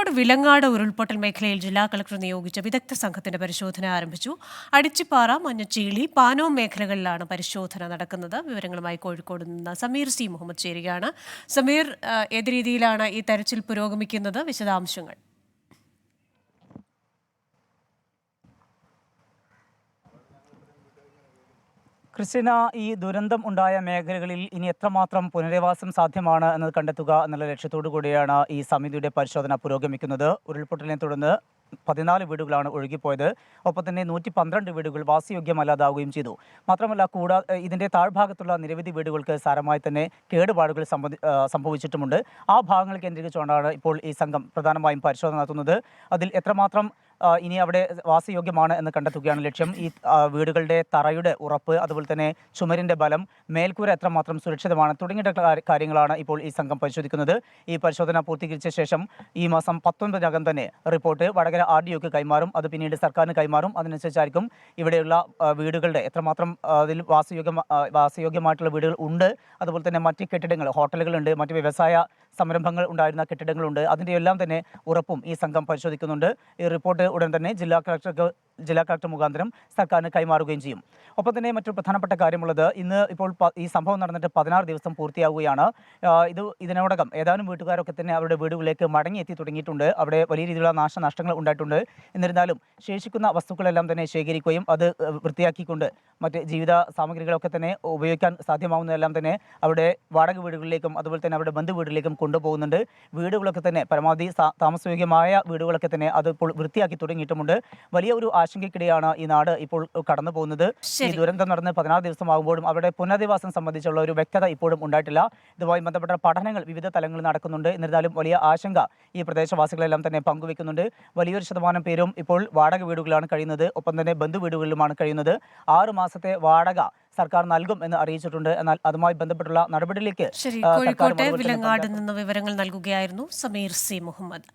കോഴിക്കോട് വിലങ്ങാട് ഉരുൾപൊട്ടൽ മേഖലയിൽ ജില്ലാ കളക്ടർ നിയോഗിച്ച വിദഗ്ധ സംഘത്തിന്റെ പരിശോധന ആരംഭിച്ചു. അടിച്ചിപ്പാറ, മഞ്ഞച്ചീളി, പാനോം മേഖലകളിലാണ് പരിശോധന നടക്കുന്നത്. വിവരങ്ങളുമായി കോഴിക്കോട് നിന്ന് സമീർ സി മുഹമ്മദ് ചേരുകയാണ്. സമീർ, ഏത് രീതിയിലാണ് ഈ തെരച്ചിൽ പുരോഗമിക്കുന്നത്? വിശദാംശങ്ങൾ. ക്രിസ്ത്യന, ഈ ദുരന്തം ഉണ്ടായ മേഖലകളിൽ ഇനി എത്രമാത്രം പുനരധിവാസം സാധ്യമാണ് എന്നത് കണ്ടെത്തുക എന്നുള്ള ലക്ഷ്യത്തോടു കൂടിയാണ് ഈ സമിതിയുടെ പരിശോധന പുരോഗമിക്കുന്നത്. ഉരുൾപൊട്ടലിനെ തുടർന്ന് 14 വീടുകളാണ് ഒഴുകിപ്പോയത്. ഒപ്പം തന്നെ 112 വീടുകൾ വാസയോഗ്യമല്ലാതാവുകയും ചെയ്തു. മാത്രമല്ല, ഇതിൻ്റെ താഴ്ഭാഗത്തുള്ള നിരവധി വീടുകൾക്ക് സാരമായി തന്നെ കേടുപാടുകൾ സംഭവിച്ചിട്ടുമുണ്ട്. ആ ഭാഗങ്ങൾ കേന്ദ്രീകരിച്ചുകൊണ്ടാണ് ഇപ്പോൾ ഈ സംഘം പ്രധാനമായും പരിശോധന നടത്തുന്നത്. അതിൽ എത്രമാത്രം ഇനി അവിടെ വാസയോഗ്യമാണ് എന്ന് കണ്ടെത്തുകയാണ് ലക്ഷ്യം. ഈ വീടുകളുടെ തറയുടെ ഉറപ്പ്, അതുപോലെ തന്നെ ചുമരിൻ്റെ ബലം, മേൽക്കൂര എത്രമാത്രം സുരക്ഷിതമാണ് തുടങ്ങിയ കാര്യങ്ങളാണ് ഇപ്പോൾ ഈ സംഘം പരിശോധിക്കുന്നത്. ഈ പരിശോധന പൂർത്തീകരിച്ച ശേഷം ഈ മാസം 19-നകം തന്നെ റിപ്പോർട്ട് വടകര RDOക്ക് കൈമാറും. അത് പിന്നീട് സർക്കാരിന് കൈമാറും. അതിനനുസരിച്ചായിരിക്കും ഇവിടെയുള്ള വീടുകളുടെ എത്രമാത്രം അതിൽ വാസയോഗ്യമായിട്ടുള്ള വീടുകൾ ഉണ്ട്, അതുപോലെ തന്നെ മറ്റ് കെട്ടിടങ്ങൾ, ഹോട്ടലുകളുണ്ട്, മറ്റ് വ്യവസായ സംരംഭങ്ങൾ ഉണ്ടായിരുന്ന കെട്ടിടങ്ങളുണ്ട്, അതിൻ്റെ എല്ലാം തന്നെ ഉറപ്പും ഈ സംഘം പരിശോധിക്കുന്നുണ്ട്. ഈ റിപ്പോർട്ട് ഉടൻ തന്നെ ജില്ലാ കളക്ടർ മുഖാന്തരം സർക്കാരിന് കൈമാറുകയും ചെയ്യും. ഒപ്പം തന്നെ മറ്റൊരു പ്രധാനപ്പെട്ട കാര്യമുള്ളത്, ഇന്ന് ഇപ്പോൾ ഈ സംഭവം നടന്നിട്ട് 16 ദിവസം പൂർത്തിയാവുകയാണ്. ഇതിനോടകം ഏതാനും വീട്ടുകാരൊക്കെ തന്നെ അവരുടെ വീടുകളിലേക്ക് മടങ്ങിയെത്തി തുടങ്ങിയിട്ടുണ്ട്. അവിടെ വലിയ രീതിയിലുള്ള നാശനഷ്ടങ്ങൾ ഉണ്ടായിട്ടുണ്ട്. എന്നിരുന്നാലും ശേഷിക്കുന്ന വസ്തുക്കളെല്ലാം തന്നെ ശേഖരിക്കുകയും അത് വൃത്തിയാക്കിക്കൊണ്ട് മറ്റ് ജീവിത സാമഗ്രികളൊക്കെ തന്നെ ഉപയോഗിക്കാൻ സാധ്യമാവുന്നതെല്ലാം തന്നെ അവിടെ വാടക വീടുകളിലേക്കും അതുപോലെ തന്നെ അവരുടെ ബന്ധു വീടുകളിലേക്കും കൊണ്ടുപോകുന്നുണ്ട്. വീടുകളൊക്കെ തന്നെ പരമാവധി താമസയോഗ്യമായ വീടുകളൊക്കെ തന്നെ അതിപ്പോൾ വൃത്തിയാക്കി തുടങ്ങിയിട്ടുമുണ്ട്. വലിയ ഒരു ആശങ്കയ്ക്കിടെയാണ് ഈ നാട് ഇപ്പോൾ കടന്നു പോകുന്നത്. ഈ ദുരന്തം നടന്ന് 16 ദിവസമാകുമ്പോഴും അവരുടെ പുനരധിവാസം സംബന്ധിച്ചുള്ള ഒരു വ്യക്തത ഇപ്പോഴും ഉണ്ടായിട്ടില്ല. ഇതുമായി ബന്ധപ്പെട്ട പഠനങ്ങൾ വിവിധ തലങ്ങളിൽ നടക്കുന്നുണ്ട്. എന്നിരുന്നാലും വലിയ ആശങ്ക ഈ പ്രദേശവാസികളെല്ലാം തന്നെ പങ്കുവെക്കുന്നുണ്ട്. വലിയൊരു ശതമാനം പേരും ഇപ്പോൾ വാടക വീടുകളിലാണ് കഴിയുന്നത്. ഒപ്പം തന്നെ ബന്ധു വീടുകളിലുമാണ് കഴിയുന്നത്. 6 മാസത്തെ വാടക സർക്കാർ നൽകും എന്ന് അറിയിച്ചിട്ടുണ്ട്. എന്നാൽ അതുമായി ബന്ധപ്പെട്ടുള്ള നടപടിയിലേക്ക് കോഴിക്കോട്ടെ വിലങ്ങാട് നിന്ന് വിവരങ്ങൾ നൽകുകയായിരുന്നു സമീർ സി മുഹമ്മദ്.